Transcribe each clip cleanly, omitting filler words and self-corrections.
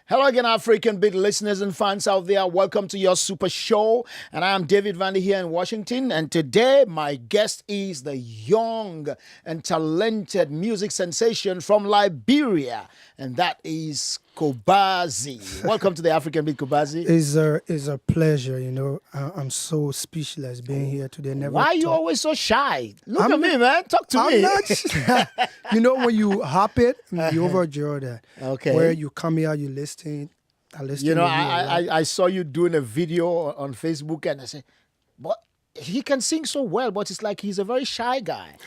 Hello again, African Beat listeners and fans out there. Welcome to your super show. And I am David Vandy here in Washington. And today, my guest is the young and talented music sensation from Liberia. And that is Kobazzie. Welcome to the African Beat, Kobazzie. It's a pleasure, I'm so speechless being here today. Why are you always so shy? Look at me, man. Talk to me. When you hop it, you overjoy that. Okay. Where you come here, you listen. I listen. I saw you doing a video on Facebook, and I said, "But he can sing so well, but it's like he's a very shy guy."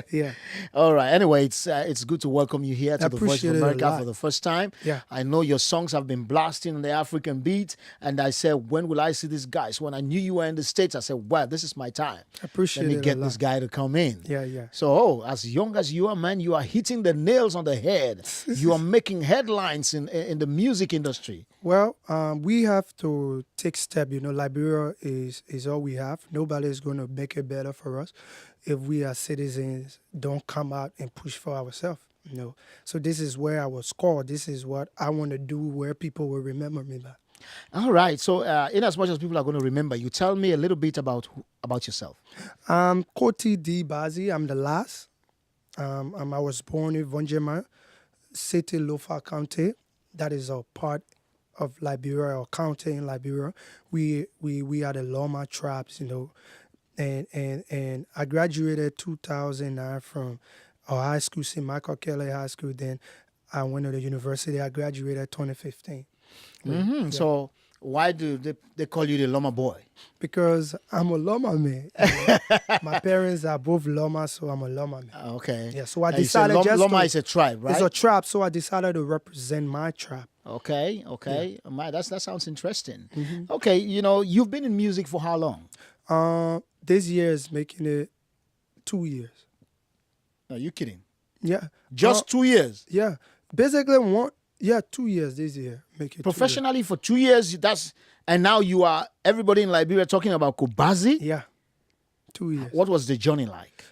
Yeah. All right. Anyway, it's good to welcome you here to the Voice of America for the first time. Yeah. I know your songs have been blasting on the African Beat, and I said, when will I see these guys? When I knew you were in the States, I said, wow, this is my time. I appreciate it. Let me get this guy to come in. Yeah. So, as young as you are, man, you are hitting the nails on the head. You are making headlines in the music industry. Well, we have to take steps. Liberia is all we have. Nobody is going to make it better for us if we as citizens don't come out and push for ourselves. So this is where I was scored. This is what I want to do, where people will remember me by. All right. So, in as much as people are going to remember you, tell me a little bit about yourself. I'm Kobazzie. I'm the last. I was born in Vonjema, City Lofa County. That is a part of Liberia, or county in Liberia. We are the Loma tribes, and I graduated 2009 from a high school, St. Michael Kelly High School. Then I went to the university. I graduated 2015. Mm-hmm. Yeah. So why do they call you the Loma boy? Because I'm a Loma man. My parents are both Loma, so I'm a Loma man. Okay. Yeah. So I decided Loma is a tribe, right? It's a tribe, so I decided to represent my tribe. Okay. Yeah. That sounds interesting. Mm-hmm. Okay, you've been in music for how long? This year is making it 2 years. Are you kidding? Yeah. Just 2 years? Yeah. Basically 2 years this year. Make it professionally for 2 years, and now you are everybody in Liberia talking about Kobazzie? Yeah. 2 years. What was the journey like?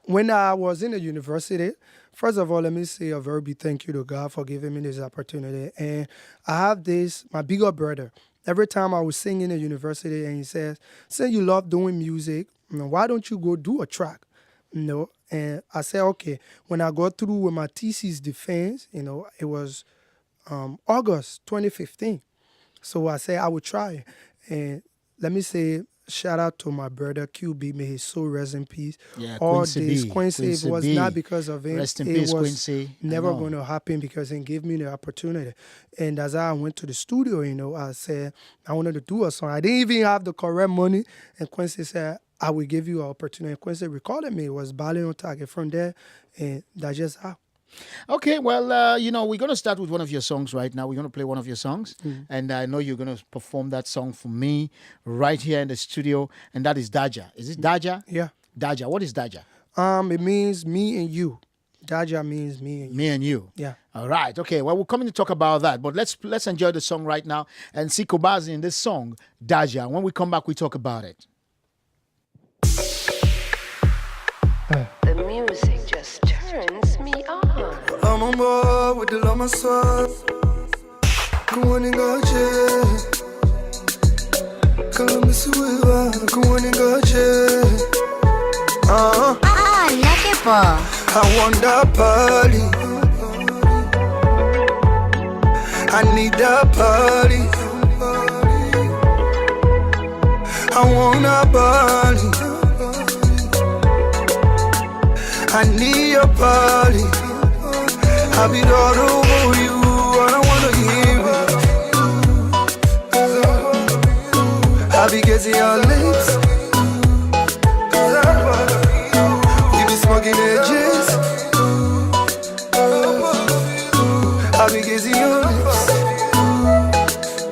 When I was in the university, first of all, let me say a very big thank you to God for giving me this opportunity. And I have my bigger brother. Every time I was singing in university, and he says, "Since you love doing music, why don't you go do a track?" And I said, okay. When I got through with my thesis defense, it was August 2015. So I said I would try. And let me say, shout out to my brother QB, may his soul rest in peace. Yeah, all Quincy this B. Quincy, it was not because of him. Rest in peace, Quincy. Never going to happen because he gave me the opportunity. And as I went to the studio, I said I wanted to do a song. I didn't even have the correct money. And Quincy said, I will give you an opportunity. And Quincy recorded me. It was Ballet on Target from there. And that's just how. Okay, well, we're going to start with one of your songs right now. We're going to play one of your songs. Mm-hmm. And I know you're going to perform that song for me right here in the studio. And that is Daja. Is it Daja? Yeah. Daja. What is Daja? It means me and you. Daja means me and you. Me and you. Yeah. All right. Okay. Well, we're coming to talk about that. But let's enjoy the song right now and see Kobazzie in this song, Daja. When we come back, we talk about it. The music just turns me on. I'm on board with the Loma sword. Go on and go check. Columbus River. Go on and go check. I want that party. I need that party. I want that party. I need your body. I'll be all over you. I don't wanna hear it. I'll be getting your lips. We be smoking edges. I'll be getting your lips.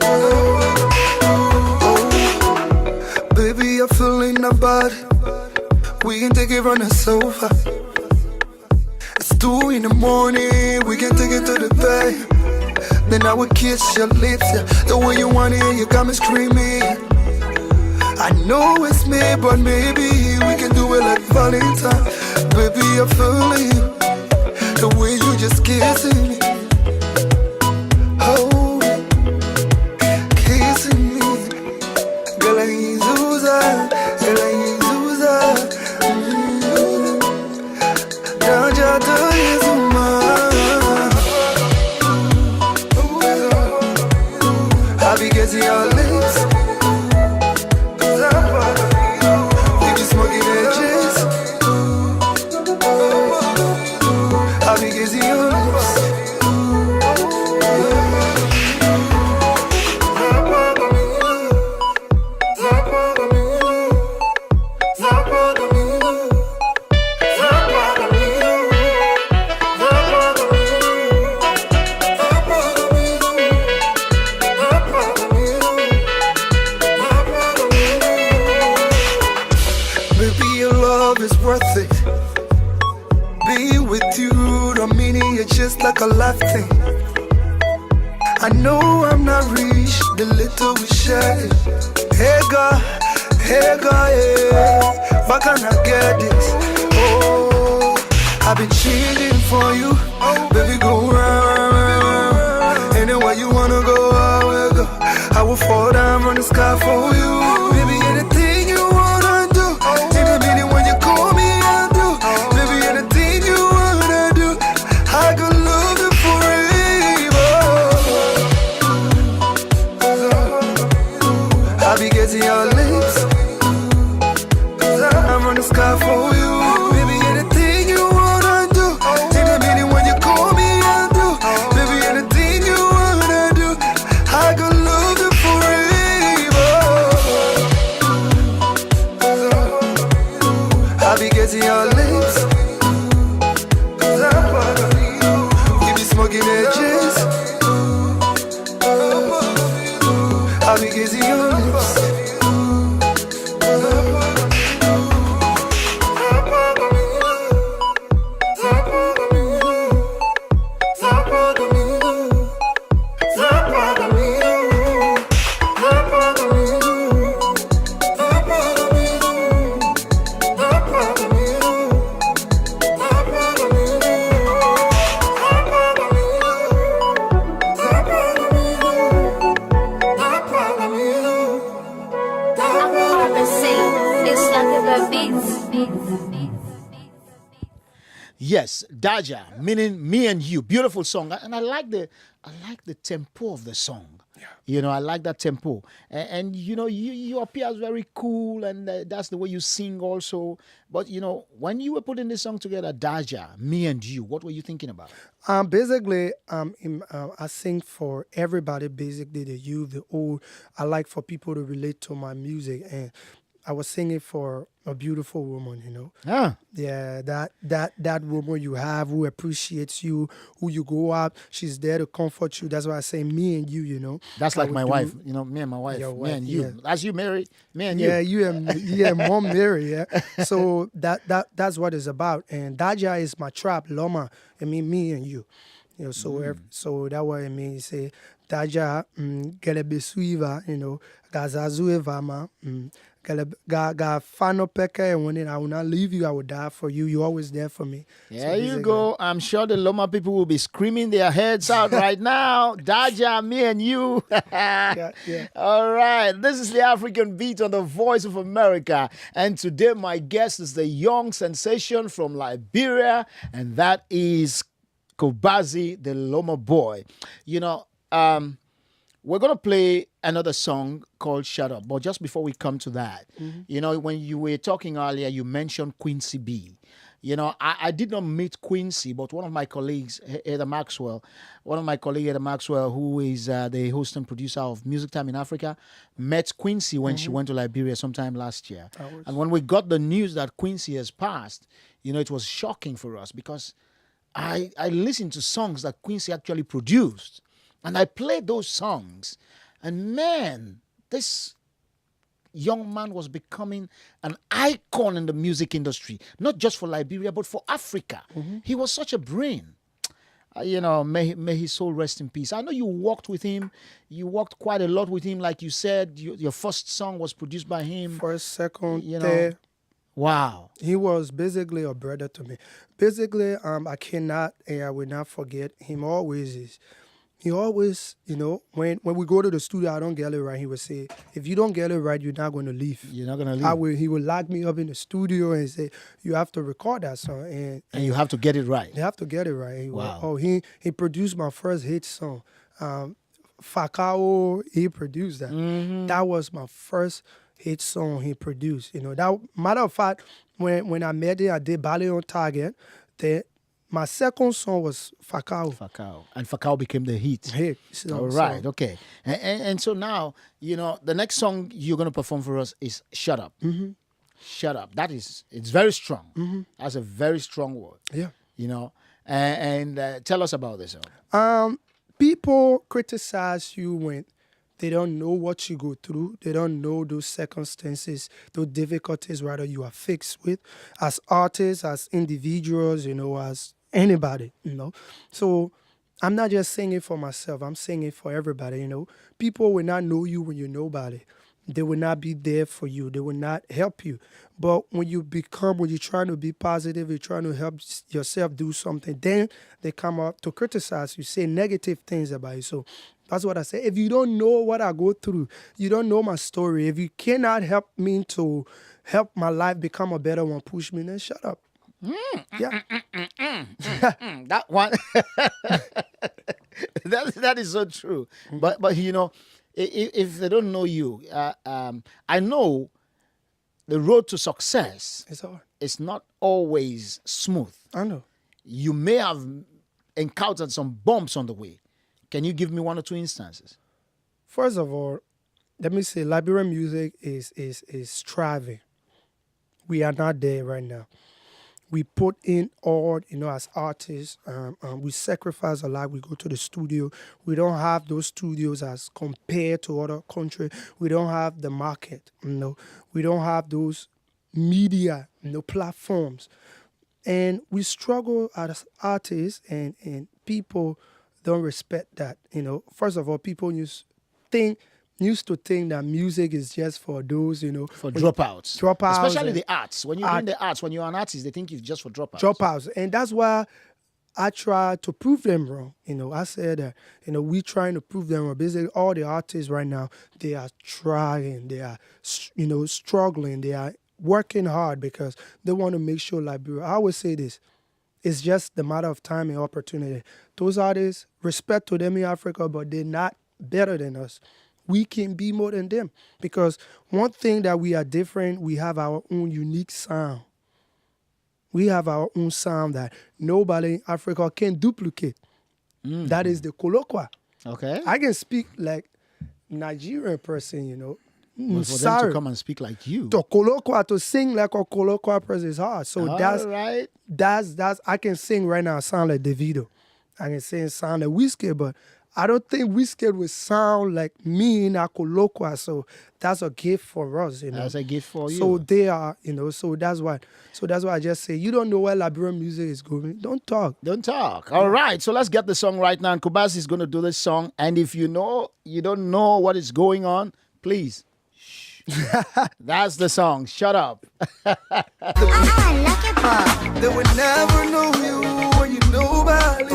Oh, baby, I'm feeling the body. We can take it from the sofa. 2 in the morning, we can take it to the bed. Then I would kiss your lips, yeah. The way you want it, you got me screaming. I know it's me, but maybe we can do it like Valentine. Baby, I'm feeling you. The way you just kissing me. just like a life thing. I know I'm not rich, the little we share. Hey God, yeah. Why can't I get this? Oh, I've been chilling for you. Baby, go round. Anywhere you wanna go, I will go. I will fall down from the sky for you. Baby, anything you wanna do. In a minute when you call me, I'll do. Baby, anything you wanna do. I could love you forever. I'll be getting your lips. I'm on the sky for you. Baby, anything you wanna do. In a minute when you call me, I'll do. Baby, anything you wanna do. I could love you forever. I'll be getting your lips. We be smoking edges. I'll be getting your lips. Yes, Daja, meaning me and you. Beautiful song, and I like the tempo of the song. Yeah. You know, I like that tempo, and you know, you appear as very cool, and that's the way you sing also. But you know, when you were putting this song together, Daja, me and you, what were you thinking about? Basically, I sing for everybody. Basically, the youth, the old. I like for people to relate to my music, and I was singing for a beautiful woman, you know. Ah, Yeah, that woman you have who appreciates you, who you go out, she's there to comfort you. That's why I say me and you, you know. that's I like would my do- wife. You know, me and my wife, Your me wife, and you. yeah. As you married, me and Yeah, you. you and Mom Mary, yeah. So that's what it's about. And Daja is my trap, Loma. I mean me and you. You know, so that what I mean. Say Daja, gelebe suiva, you know, gazazu evama, ga fano peke, and when I will not leave you, I will die for you. You're always there for me. So There you basically- go. I'm sure the Loma people will be screaming their heads out right now. Daja, me and you. Yeah. All right. This is the African Beat on the Voice of America. And today my guest is the young sensation from Liberia, and that is Kobazzie, the Loma boy. You know, we're going to play another song called Shut Up. But just before we come to that, you know, when you were talking earlier, you mentioned Quincy B. You know, I did not meet Quincy, but one of my colleagues, Ada Maxwell, who is the host and producer of Music Time in Africa, met Quincy when she went to Liberia sometime last year. And when we got the news that Quincy has passed, you know, it was shocking for us because I listened to songs that Quincy actually produced. And I played those songs. And man, this young man was becoming an icon in the music industry, not just for Liberia, but for Africa. He was such a brain. You know, may his soul rest in peace. I know you worked with him. You worked quite a lot with him. Like you said, your first song was produced by him. First, second, You know, third. Wow. He was basically a brother to me. Basically, I cannot and I will not forget him. Always is. He always, you know, when we go to the studio, I don't get it right. He would say, "If you don't get it right, you're not going to leave." You're not going to leave. He would lock me up in the studio and say, "You have to record that song, and And you have to get it right. you have to get it right." He Wow. he produced my first hit song. Fakao, he produced that. That was my first hit song he produced. You know, that matter of fact, when I met him, I did Ballet on Target. My second song was Fakao. Fakao. And Fakao became the hit. Hit. So, All right, okay. And so now, you know, the next song you're going to perform for us is Shut Up. Shut Up. It's very strong. That's a very strong word. Yeah. You know, and tell us about this song. People criticize you when they don't know what you go through. They don't know those circumstances, those difficulties, rather you are fixed with. As artists, as individuals, you know, as anybody, So I'm not just singing for myself. I'm singing for everybody, People will not know you when you're nobody. They will not be there for you. They will not help you. But when you're trying to be positive, you're trying to help yourself do something, then they come up to criticize you, say negative things about you. So that's what I say. If you don't know what I go through, you don't know my story. If you cannot help me to help my life become a better one, push me, then shut up. Yeah. That one. that is so true. But if they don't know you, I know the road to success It's hard. is not always smooth. I know. You may have encountered some bumps on the way. Can you give me one or two instances? First of all, let me say Liberian music is striving. We are not there right now. We put in all, as artists, we sacrifice a lot. We go to the studio. We don't have those studios as compared to other countries. We don't have the market, We don't have those media, platforms. And we struggle as artists, and people don't respect that, First of all, people used to think that music is just for those, For dropouts. Especially and the arts. When you're doing the arts, when you're an artist, they think it's just for dropouts. Dropouts. And that's why I try to prove them wrong. I said that, we trying to prove them wrong. Basically, all the artists right now, they are trying. They are, struggling. They are working hard because they want to make sure Liberia. I always say this. It's just the matter of time and opportunity. Those artists, respect to them in Africa, but they're not better than us. We can be more than them because one thing that we are different, we have our own unique sound. We have our own sound that nobody in Africa can duplicate. Mm-hmm. That is the Kolokwa. Okay. I can speak like Nigerian person, But for them to come and speak like you. To Kolokwa, to sing like a Kolokwa person is hard. So right. That's I can sing right now, sound like Davido. I can sing sound like Whiskey, but I don't think Whiskey will sound like me in a Kolokwa. So that's a gift for us, That's a gift for you. So they are, so that's why I just say, you don't know where Liberian music is going. Don't talk. Don't talk. All right. So let's get the song right now. And Kobazzie is going to do this song. And if you don't know what is going on, please. That's the song. Shut up. They will never know you when you nobody.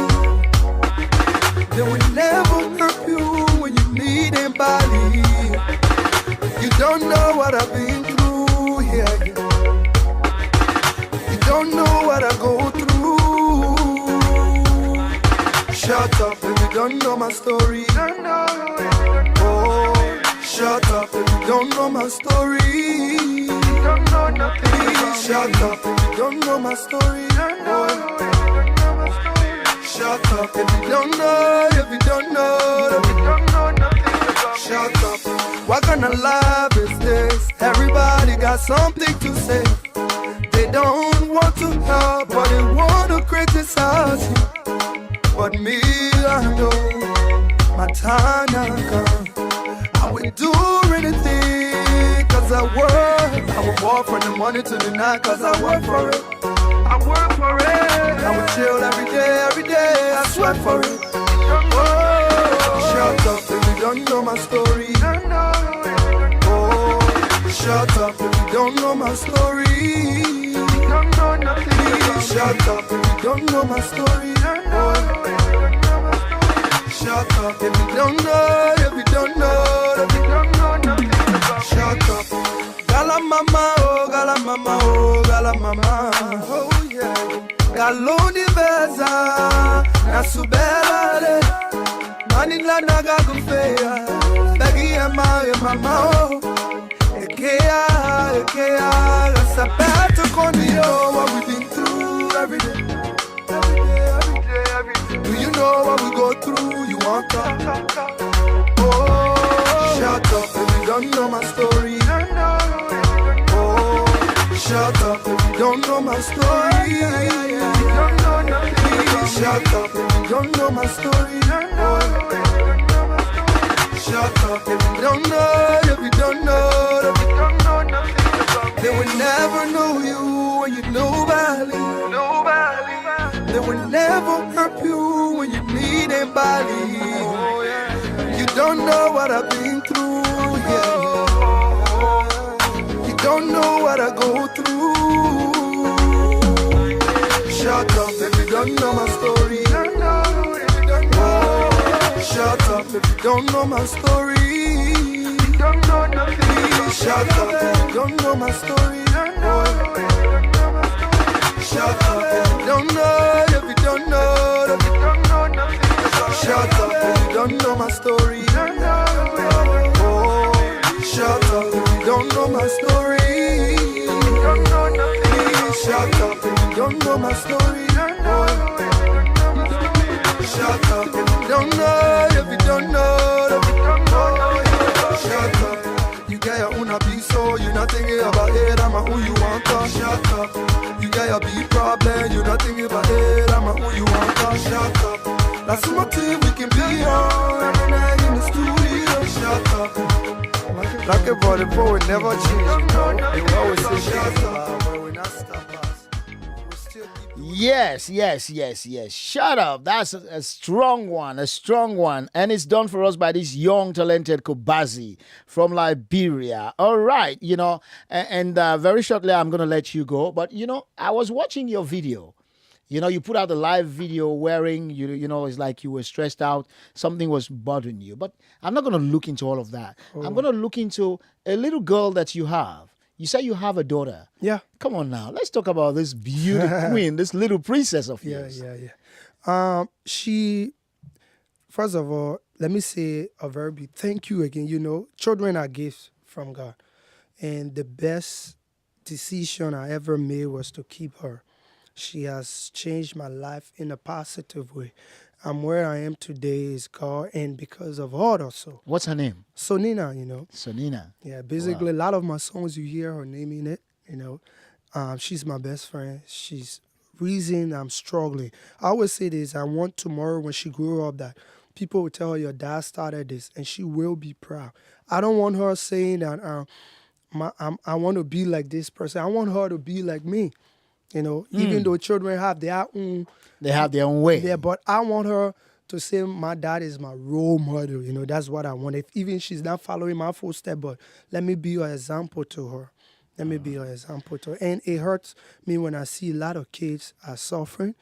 They will never hurt you when you need anybody. You don't know what I've been through here. You don't know what I go through. Shut up if you don't know my story. Oh, shut up if you don't know my story. Shut up if you don't know my story. Shut up if you don't know, Shut up. What kind of life is this? Everybody got something to say. They don't want to help, but they want to criticize you. But me, I know my time now come. I will do anything, cause I work. I will walk from the morning to the night, cause I work for it. I work for it. I will chill every day, I sweat for it. Oh, shut up if you don't know my story. Oh, shut up if you don't know my story. Shut up if you don't know my story. Oh, shut up if you don't know, Shut up. Gala mama, oh, oh yeah. Galoni beza, na subelale. Manila naga gufeya, bagi mama, oh. Ekea, sapeto kondio, what we've been through every day. Do you know what we go through? You want to talk? Oh, shut up if you don't know my story. Oh, shut up if you don't know my story. Shut up if you don't know my story. Oh, shut up if you don't know, They will never know you when you're nobody. They will never help you when you need anybody. You don't know what I've been through, yeah. You don't know what I go through. Shut up if you don't know my story. Shut up if you don't know my story. Shut up if you don't know my story. Shut up if you don't know, if you don't know. Shut up if you don't know my story. Oh, shut up if you don't know my story. Shut up if you don't know my story. Shut up if you don't know, if you don't know. Shut up. You got your own piece, so you're not thinking about it. I'm who you want to. Shut up. You got your big problem, you're not thinking about it. I'm who you want to. Shut up. That's what we can be on every night in the studio. Shut up. Like a body boy, we never change. You know? They will always say shut up, but we're not stop us. We'll still keep. Yes. Shut up. That's a strong one, And it's done for us by this young, talented Kobazzie from Liberia. All right, and very shortly I'm going to let you go. But, I was watching your video. You put out a live video wearing, it's like you were stressed out. Something was bothering you. But I'm not going to look into all of that. I'm going to look into a little girl that you have. You say you have a daughter. Yeah. Come on now. Let's talk about this beauty queen, this little princess of yours. Yeah. She, first of all, let me say a very big thank you again. Children are gifts from God. And the best decision I ever made was to keep her. She has changed my life in a positive way. I'm where I am today is God, and because of her also. What's her name? Sonina, Sonina. Yeah, basically a lot of my songs you hear her name in it, She's my best friend. She's reason I'm struggling. I always say this, I want tomorrow when she grew up that people will tell her your dad started this, and she will be proud. I don't want her saying that I want to be like this person. I want her to be like me. Even though children have their own... They have their own way. Yeah, but I want her to say my dad is my role model. That's what I want. If even she's not following my footsteps, but let me be an example to her. And it hurts me when I see a lot of kids are suffering,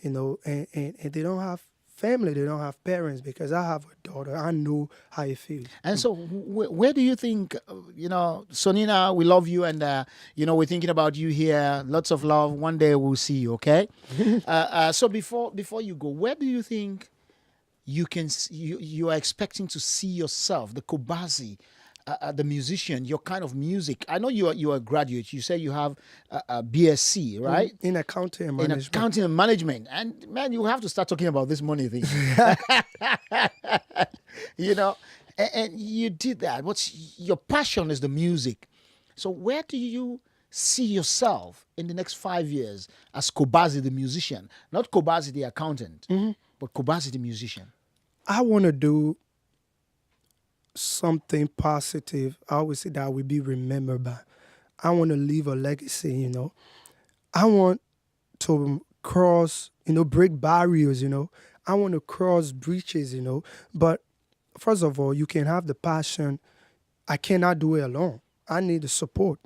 and they don't have family, they don't have parents, because I have a daughter. I know how it feels. And so where do you think, Sonina, we love you, and, we're thinking about you here. Lots of love. One day we'll see you, okay? So before you go, where do you think you are expecting to see yourself, the Kobazzie, the musician, your kind of music? I know you are a graduate. You say you have a BSc, right? In accounting and management. In accounting and management. And, man, you have to start talking about this money thing. And you did that. Your passion is the music. So where do you see yourself in the next 5 years as Kobazzie the musician? Not Kobazzie the accountant, but Kobazzie the musician. I want to do something positive. I always say that I will be remembered by. I want to leave a legacy, I want to cross, break barriers, I want to cross breaches, But first of all, you can have the passion. I cannot do it alone. I need the support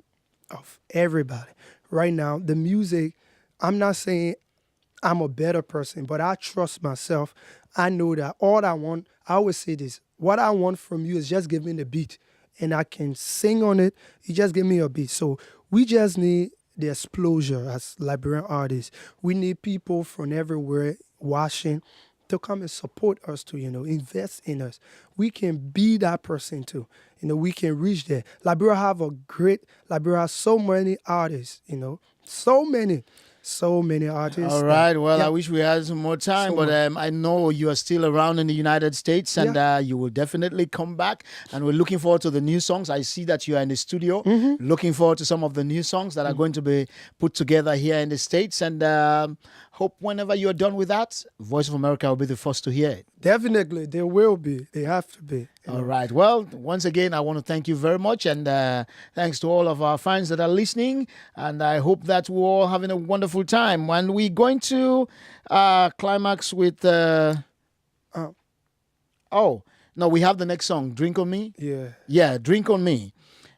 of everybody. Right now, the music, I'm not saying I'm a better person, but I trust myself. I know that all I want, I always say this, what I want from you is just give me the beat, and I can sing on it. You just give me a beat. So we just need the explosion as Liberian artists. We need people from everywhere watching to come and support us to, invest in us. We can be that person too. We can reach there. Liberia has so many artists, so many artists. All right. Well, yeah. I wish we had some more time, but I know you are still around in the United States, and you will definitely come back. And we're looking forward to the new songs. I see that you are in the studio. Looking forward to some of the new songs that are going to be put together here in the States. And hope whenever you're done with that, Voice of America will be the first to hear it. Definitely, they will be. They have to be. All right. Well, once again, I want to thank you very much. And thanks to all of our fans that are listening. And I hope that we're all having a wonderful time. And we're going to climax with... no, we have the next song, Drink on Me. Yeah, Drink on Me.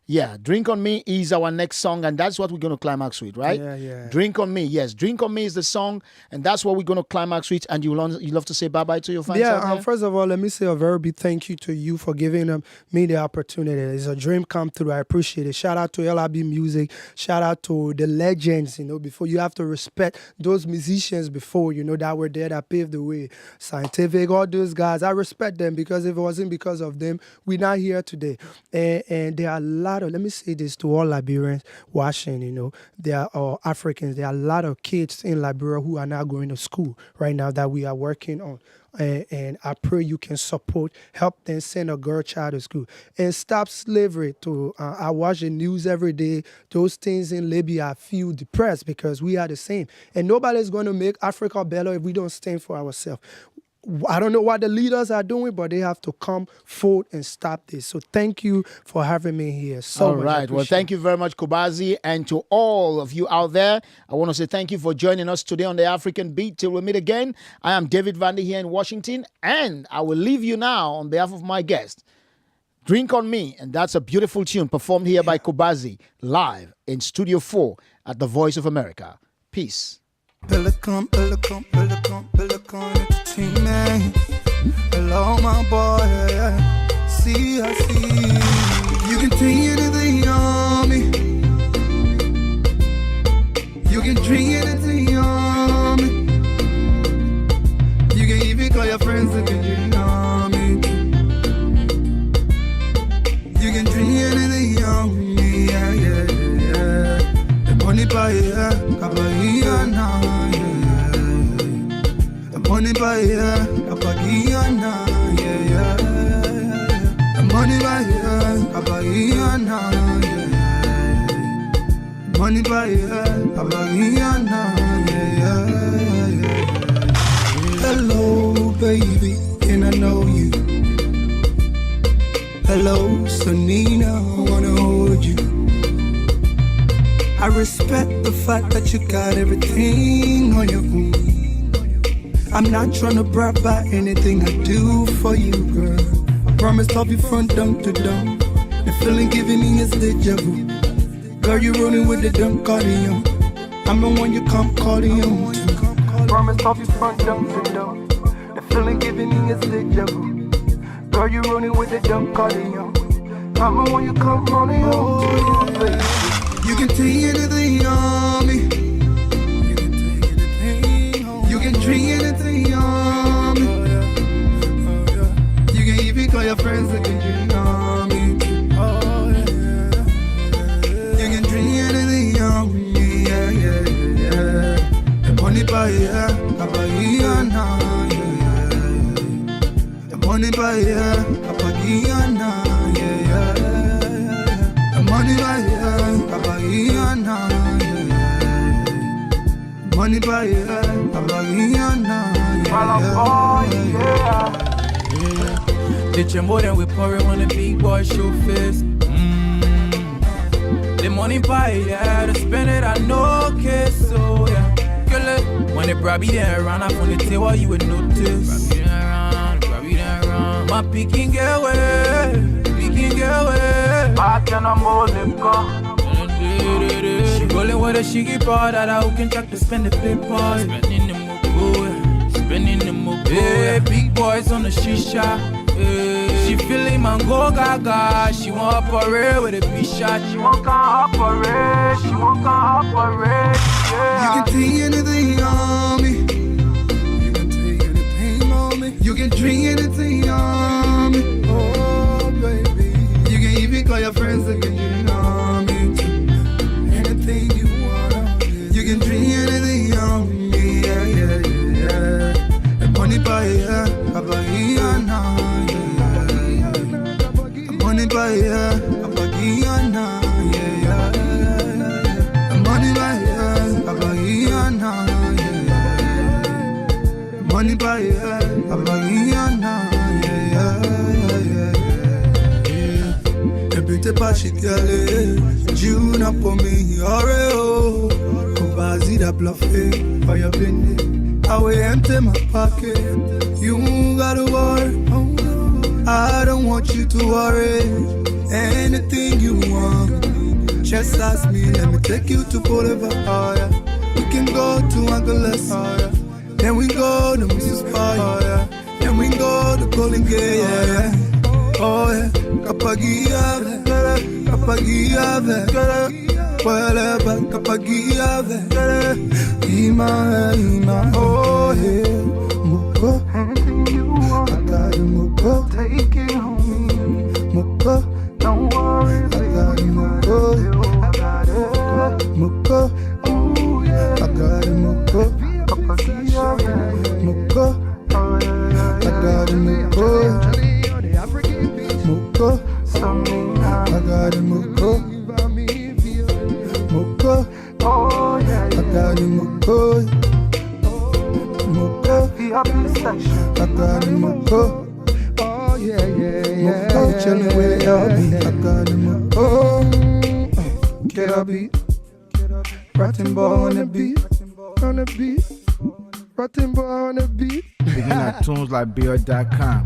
Yeah, Drink on Me is our next song, and that's what we're going to climax with, right? Yeah. Drink on Me, yes. Drink on Me is the song, and that's what we're going to climax with. And you love to say bye-bye to your fans out there? First of all, let me say a very big thank you to you for giving me the opportunity. It's a dream come true. I appreciate it. Shout out to LRB Music. Shout out to the legends, before you have to respect those musicians before, that were there, that paved the way. Scientific, all those guys, I respect them because if it wasn't because of them, we're not here today. And there are a lot of, let me say this to all Liberians watching, there are Africans, there are a lot of kids in Liberia who are not going to school right now that we are working on. And I pray you can help them send a girl child to school and stop slavery. I watch the news every day. Those things in Libya, I feel depressed because we are the same. And nobody's going to make Africa better if we don't stand for ourselves. I don't know what the leaders are doing, but they have to come forward and stop this. So thank you for having me here. All right. Well, thank you very much, Kobazzie. And to all of you out there, I want to say thank you for joining us today on the African Beat. Till we meet again, I am David Vandy here in Washington, and I will leave you now on behalf of my guest. Drink on Me, and that's a beautiful tune performed here by Kobazzie live in Studio 4 at the Voice of America. Peace. Pelican Entertainment. Hello, my boy. See, I see. You can take anything on me. You can drink anything on me. You can even call your friends and drink on me. You can drink anything on me. Yeah. The money by now. Money by here, Kapagiana, yeah. The money by here, Kapagiana, yeah. Money by here, Kapagiana, yeah. Hello, baby, can I know you? Hello, Sonina, I wanna hold you. I respect the fact that you got everything on your own. I'm not trying to brag about anything I do for you, girl. I promise I'll be front down to down. The feeling giving me is deja vu. Girl, you rolling with the dumb cardio. I'm the one you come calling on to. I promise I'll be front down to down. The feeling giving me is deja vu. Girl, you rolling with the dumb cardio. I'm the one you come calling on to. You can take anything on me. You can drink anything on me. You can even call your friends and drink on me. You can drink anything on me. Yeah. The money by here, Kapagiana, yeah. The money by here, Kapagiana, yeah. The money by here, Kapagiana, yeah. Money by here, Kapagiana, yeah. The jumbo that we pour it when the big boy show face. The money by yeah, to spend it I know case, so yeah. Girl, when they probably there around up on the table, you would notice. Probably there around. My picking girl way. Back and I'm holding car. She rolling with a shiggy bar that I can check to spend the paper. Spending the mogo. Hey, big boys on the shisha. Hey. She feeling man go gaga. She want operate with a big shot. She want operate. Yeah. You can take anything on me. You can drink anything on me. Oh, baby. You can even call your friends and drink on me. Anything you want. You can drink anything on me. Yeah. The money by here, Kapagiana, yeah. The money by here, Kapagiana, yeah. The money by here, Kapagiana, yeah. Abagiana, Ebite pa shikale, Juna po mi oreo. Kobazzie da bluffé, fire blended. I will empty my pocket. You gotta worry. I don't want you to worry. Anything you want, just ask me. Let me take you to Boulevard. Oh, yeah. We can go to Angeles. Oh, yeah. Then we go to Mrs. Pie. Oh, yeah. Then we go to Golden Gate. Yeah. Oh yeah, Kapagiave, whatever, Kapagiave, Ima, oh yeah, Muko, anything you want, I got you, Muko, take it on me, Muko, don't worry, I got you, Muko, I got it, Muko, oh yeah, I got you, Muko, Kapagiave, Muko, oh yeah, I got you, Muko. Muko, I got it, Muko. Muko, oh yeah, I got it, Muko. Muko, I got it, Muko. Oh yeah, Muko, tell me where y'all be. I got it, Muko. Get up, beat. Rotting ball on the beat. On the beat. Rotting ball on the beat. Begin at tunes like beer.com.